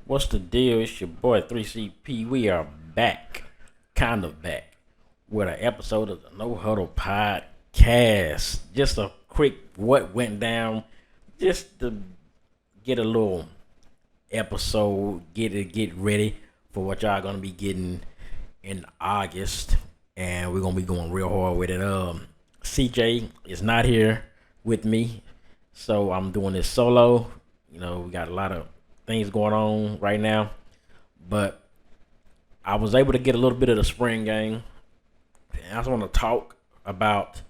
What's the deal? It's your boy 3CP. We are back, kind of back, with an episode of the No Huddle Podcast. Just a quick what went down, just to get a little episode, get ready for what y'all gonna be getting in August, and we're gonna be going real hard with it. CJ is not here with me, so I'm doing this solo. We got a lot of things going on right now, but I was able to get a little bit of the spring game. And I just want to talk about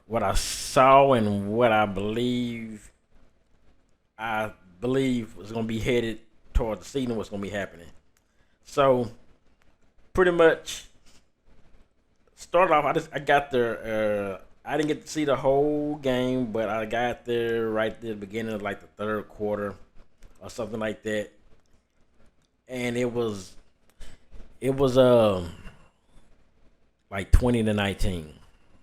what I saw and what I believe is going to be headed toward the season. What's going to be happening? So, pretty much, started off. I got there. I didn't get to see the whole game, but I got there right at the beginning of like the third quarter or something like that, and it was like 20-19.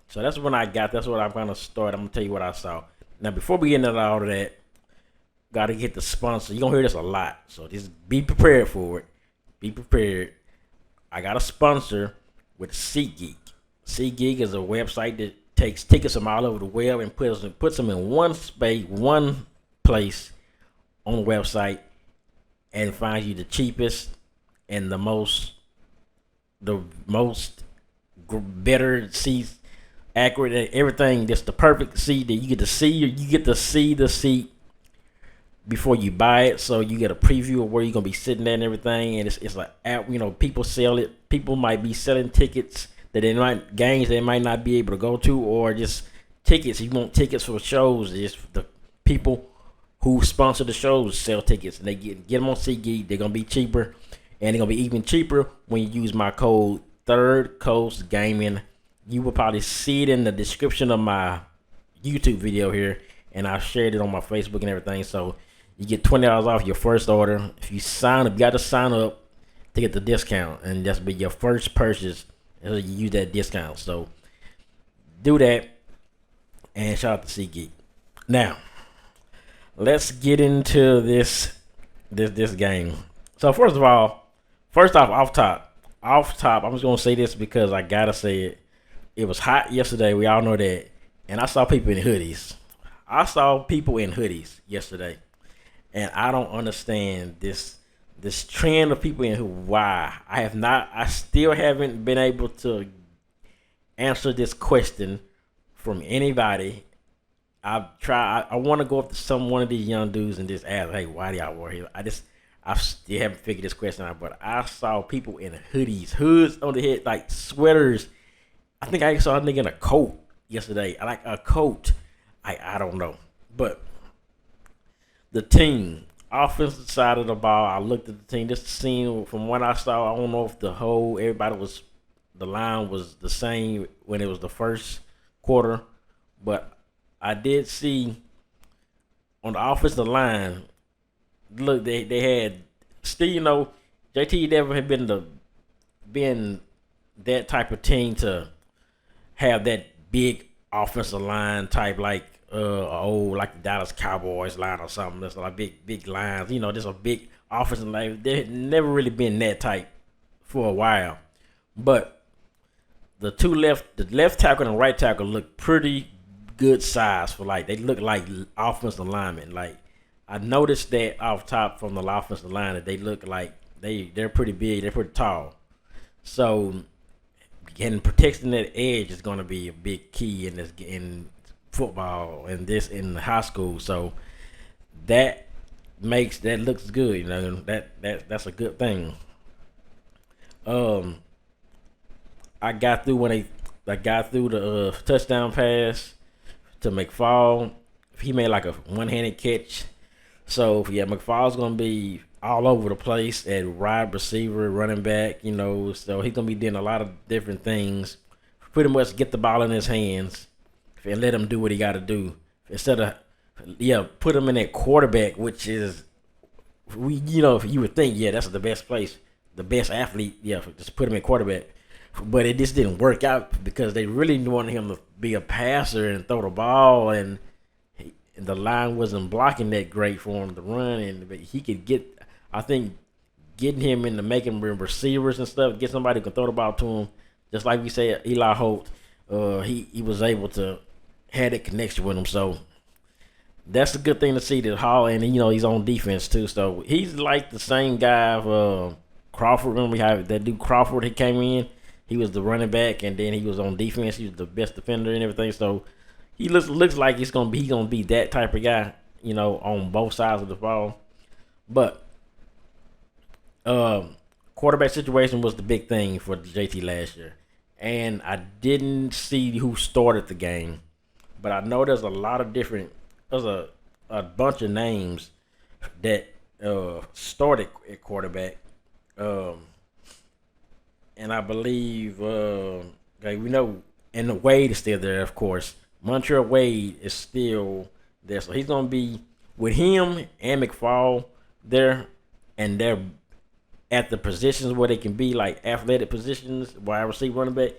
So that's when I got. That's what I'm gonna start. I'm gonna tell you what I saw. Now before we get into all of that, gotta get the sponsor. You're gonna hear this a lot, so just be prepared for it. Be prepared. I got a sponsor with SeatGeek. SeatGeek is a website that takes tickets from all over the web and puts them in one place on the website, and finds you the cheapest and the most better seats, accurate and everything. Just the perfect seat that you get to see. You get to see the seat before you buy it, so you get a preview of where you're gonna be sitting at and everything. And it's like app. People sell it. People might be selling tickets that games they might not be able to go to, or just tickets. You want tickets for shows? It's the people who sponsor the shows sell tickets, and they get them on SeatGeek. They're gonna be cheaper, and they're gonna be even cheaper when you use my code Third Coast Gaming. You will probably see it in the description of my YouTube video here, and I shared it on my Facebook and everything. So you get $20 off your first order if you sign up. You got to sign up to get the discount, and that's be your first purchase. And so you use that discount. So do that, and shout out to SeatGeek. Now let's get into this game. So first off, off top, I'm just gonna say this because I gotta say it. It was hot yesterday. We all know that, and I saw people in hoodies. Yesterday, and I don't understand this trend of people in why. I still haven't been able to answer this question from anybody. I want to go up to one of these young dudes and just ask, hey, why do y'all wear here? I still haven't figured this question out, but I saw people in hoods on the head, like sweaters. I think I saw a nigga in a coat yesterday, like a coat. I don't know, but the team, offensive side of the ball, I looked at the team. Just seeing from what I saw, I don't know if the line was the same when it was the first quarter, but I did see on the offensive line, look, they had still, JT never had been that type of team to have that big offensive line type like like the Dallas Cowboys line or something. That's like big lines, just a big offensive line. They had never really been that type for a while. But the left tackle and right tackle look pretty good size for they look like offensive linemen. Like I noticed that off top from the offensive line that they look like they're pretty big, they're pretty tall. So getting protecting that edge is going to be a big key in football and in high school. So that looks good. That's a good thing. I got through the touchdown pass to McFall. He made like a one-handed catch. So yeah, McFall's gonna be all over the place at wide receiver, running back. So he's gonna be doing a lot of different things. Pretty much get the ball in his hands and let him do what he got to do instead of put him in that quarterback, which is you would think that's the best place, the best athlete. Just put him in quarterback. But it just didn't work out because they really wanted him to be a passer and throw the ball, and the line wasn't blocking that great for him to run, but he could get. I think getting him into making receivers and stuff, get somebody who can throw the ball to him. Just like we said, Eli Holt, he was able to have that connection with him. So that's a good thing to see that Hall, and he's on defense too. So he's like the same guy of Crawford. Remember we had that dude Crawford? He came in. He was the running back, and then he was on defense. He was the best defender and everything. So he looks like he's gonna be that type of guy, on both sides of the ball. But quarterback situation was the big thing for JT last year, and I didn't see who started the game, but I know there's a lot of different. There's a bunch of names that started at quarterback, and I believe we know, and Wade is still there, of course. Montreal Wade is still there, so he's gonna be with him and McFall there, and they're at the positions where they can be like athletic positions, wide receiver, running back.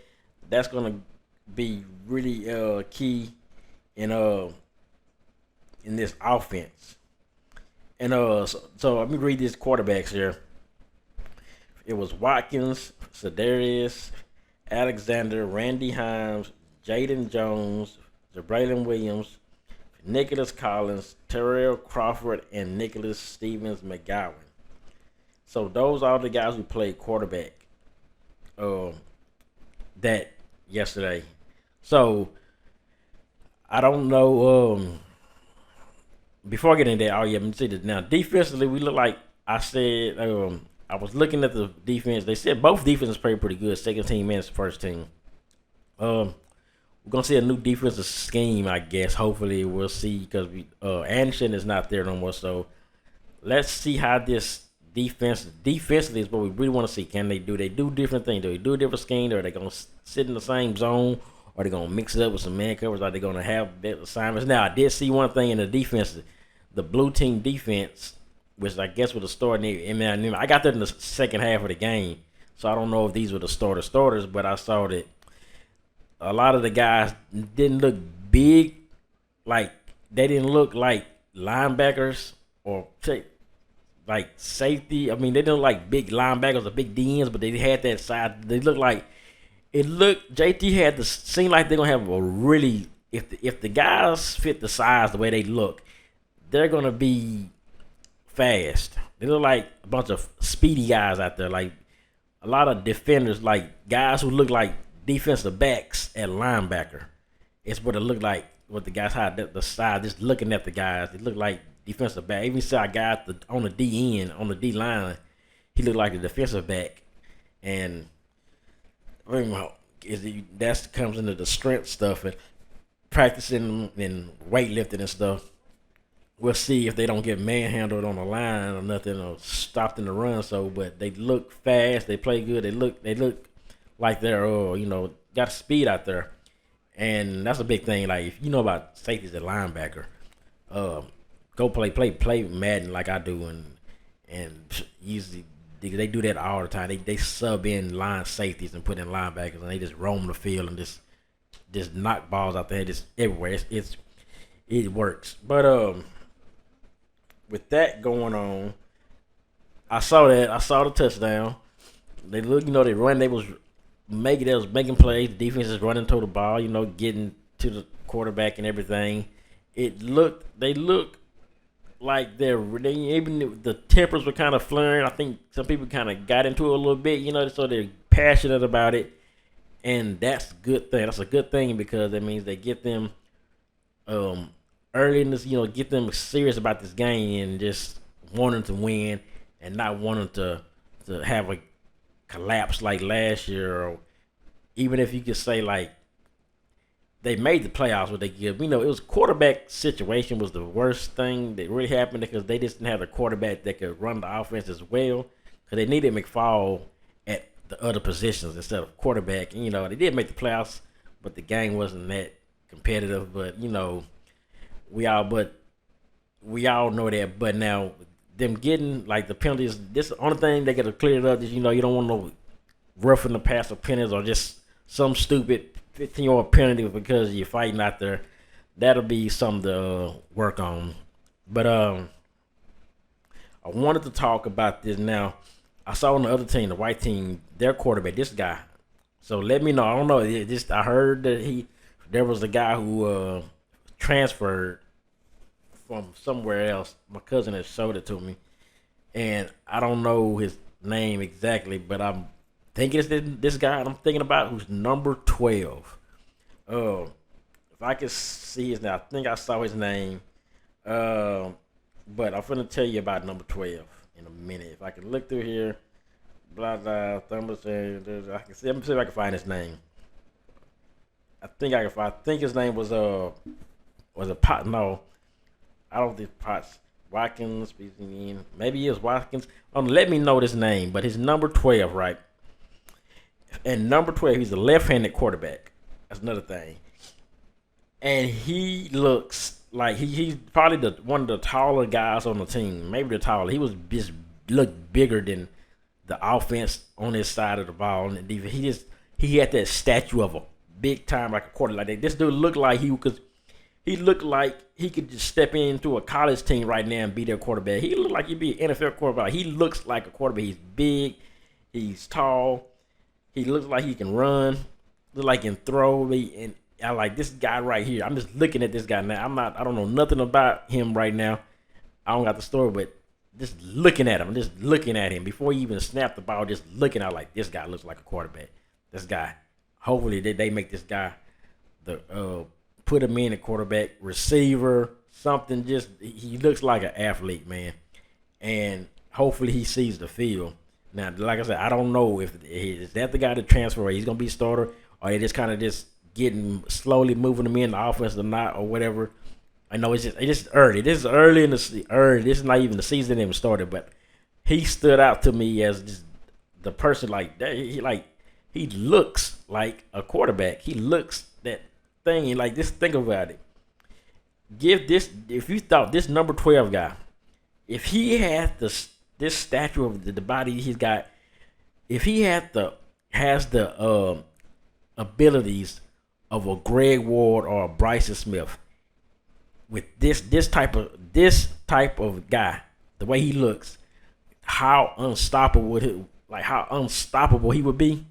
That's gonna be really key in this offense. And so let me read these quarterbacks here. It was Watkins, Sedarius, Alexander, Randy Himes, Jaden Jones, Jabraylon Williams, Nicholas Collins, Terrell Crawford, and Nicholas Stevens McGowan. So those are the guys who played quarterback that yesterday. So I don't know. Before I get into that, let me see this. Now, defensively, we look like I said. I was looking at the defense. They said both defenses played pretty good. Second team and first team. We're gonna see a new defensive scheme, I guess. Hopefully, we'll see because Anderson is not there no more. So let's see how this defensively is what we really want to see. Can they do? They do different things. Do they do a different scheme? Or are they gonna sit in the same zone? Or are they gonna mix it up with some man covers? Are they gonna have better assignments? Now, I did see one thing in the defense. The blue team defense, which I guess was the starting. I got that in the second half of the game, so I don't know if these were the starters, but I saw that a lot of the guys didn't look big, like they didn't look like linebackers or like safety. I mean, they didn't look like big linebackers or big DNs, but they had that side. They looked like JT had to seem like they're gonna have a really if the guys fit the size the way they look. They're gonna be fast. They look like a bunch of speedy guys out there, like a lot of defenders, like guys who look like defensive backs at linebacker. It's what it looked like. What the guys had the side, just looking at the guys, they look like defensive back. Even saw a guy on the D end, on the D line, he looked like a defensive back, and that comes into the strength stuff and practicing and weightlifting and stuff. We'll see if they don't get manhandled on the line or nothing or stopped in the run. So, but they look fast. They play good. They look like they're got speed out there, and that's a big thing. Like if you know about safeties at linebacker, go play Madden like I do, and usually they do that all the time. They sub in line safeties and put in linebackers, and they just roam the field and just knock balls out there just everywhere. It works, but with that going on, I saw the touchdown. They look, they run. They was making plays. The defense is running to the ball, getting to the quarterback and everything. They look like even the tempers were kind of flaring. I think some people kind of got into it a little bit, so they're passionate about it, and that's a good thing. That's a good thing because that means they get them early in this, get them serious about this game and just wanting to win and not wanting to have a collapse like last year, or even if you could say like they made the playoffs, what they give. It was quarterback situation was the worst thing that really happened because they just didn't have a quarterback that could run the offense as well because they needed McFall at the other positions instead of quarterback. And, they did make the playoffs, but the game wasn't that competitive. But we all know that. But now them getting like the penalties, this the only thing they got to clear it up is you don't want no roughing the passer penalties or just some stupid 15-yard penalty because you're fighting out there. That'll be something to work on. But I wanted to talk about this now. I saw on the other team, the white team, their quarterback, this guy. So let me know. I don't know. I heard that there was a guy who transferred from somewhere else. My cousin has showed it to me, and I don't know his name exactly, but I'm thinking it's this guy I'm thinking about who's number 12. If I could see his name, I think I saw his name. But I'm finna tell you about number 12 in a minute. If I can look through here, blah blah. I can see. Let me see if I can find his name. I think I can find. I think his name was it Pot? No, I don't think Potts. Watkins. Maybe he was Watkins. Let me know this name. But his number 12, right? And number 12, he's a left-handed quarterback. That's another thing. And he looks like he's probably one of the taller guys on the team. Maybe the taller. He was just looked bigger than the offense on his side of the ball. And he had that stature of a big time like a quarterback. Like this dude looked like he looked like he could just step into a college team right now and be their quarterback. He looked like he'd be an NFL quarterback. He looks like a quarterback. He's big. He's tall. He looks like he can run. Look like he can throw. And I like this guy right here. I'm just looking at this guy now. I don't know nothing about him right now. I don't got the story, but just looking at him, before he even snapped the ball, just looking at like this guy looks like a quarterback. This guy. Hopefully they make this guy put him in a quarterback, receiver, something. Just he looks like an athlete, man. And hopefully he sees the field. Now, like I said, I don't know if is that the guy to transfer, or he's gonna be starter, or they just kind of just getting slowly moving him in the offense or not or whatever. I know it's just early. This is early in the early. This is not even the season even started, but he stood out to me as just the person like that. He looks like a quarterback. He looks that thing like this. Think about it. If you thought this number 12 guy, if he had this stature of the body he's got, if he has the abilities of a Greg Ward or a Bryson Smith, with this type of guy, the way he looks, how unstoppable he would be.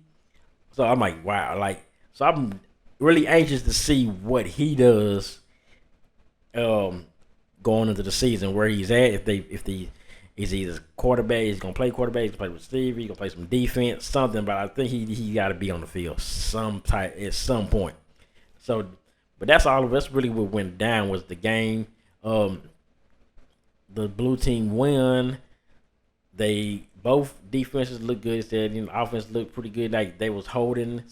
So I'm like, wow, so I'm really anxious to see what he does going into the season, where he's at. He's either quarterback, he's gonna play quarterback, he's gonna play receiver, he's gonna play some defense, something. But I think he got to be on the field at some point. So, but that's all of us. Really, what went down was the game. The blue team won. Both defenses looked good. Said offense looked pretty good. Like they was holding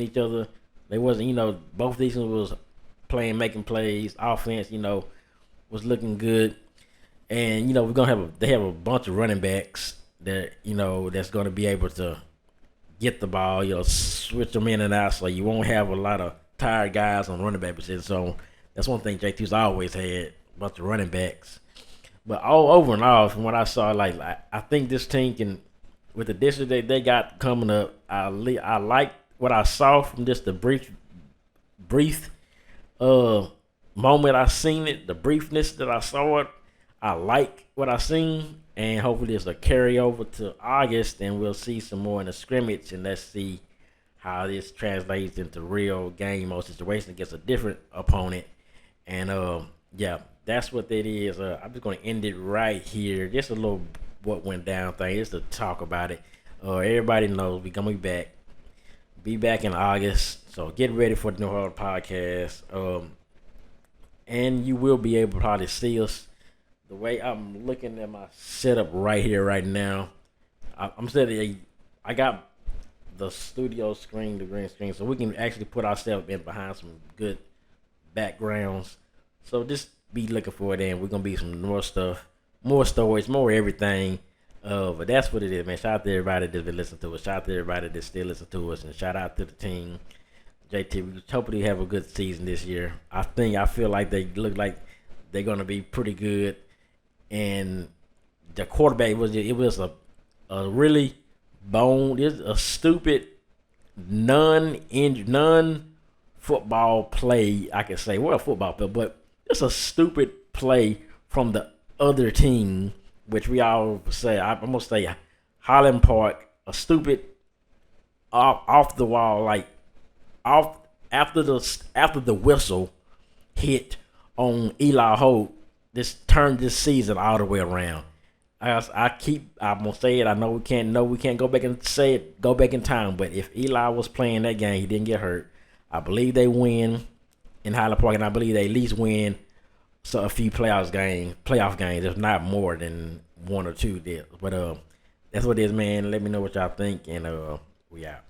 each other. They wasn't both defenses was playing, making plays. Offense was looking good. And we're gonna they have a bunch of running backs that that's gonna be able to get the ball, switch them in and out, so you won't have a lot of tired guys on running back position. So that's one thing JT's always had, a bunch of running backs. But all over and all, from what I saw, I think this team can, with the addition that they got coming up, I like what I saw from just the brief moment I seen it, the briefness that I saw it. I like what I seen, and hopefully it's a carryover to August, and we'll see some more in the scrimmage, and let's see how this translates into real game mode situation against a different opponent. And yeah, that's what that is. I'm just gonna end it right here. Just a little what went down thing, just to talk about it. Everybody knows we're gonna be back in August, so get ready for the New Orleans podcast. And you will be able to probably see us. The way I'm looking at my setup right here, right now, I'm setting I got the studio screen, the green screen, so we can actually put ourselves in behind some good backgrounds. So just be looking for it, and we're gonna be some more stuff, more stories, more everything. But that's what it is, man. Shout out to everybody that's been listening to us. Shout out to everybody that still listen to us, and shout out to the team. JT, we hopefully have a good season this year. I feel like they look like they're gonna be pretty good. And the quarterback was a really a stupid non-football play, I could say. Well, a football play, but it's a stupid play from the other team, which we all say. I'm gonna say Highland Park, a stupid off the wall, like off after the whistle hit on Eli Holt. This turned this season all the way around. I'm gonna say it. I know we can't go back and say it. Go back in time, but if Eli was playing that game, he didn't get hurt. I believe they win in Highland Park, and I believe they at least win a few playoff games, if not more than one or two. There, but that's what it is, man. Let me know what y'all think, and we out.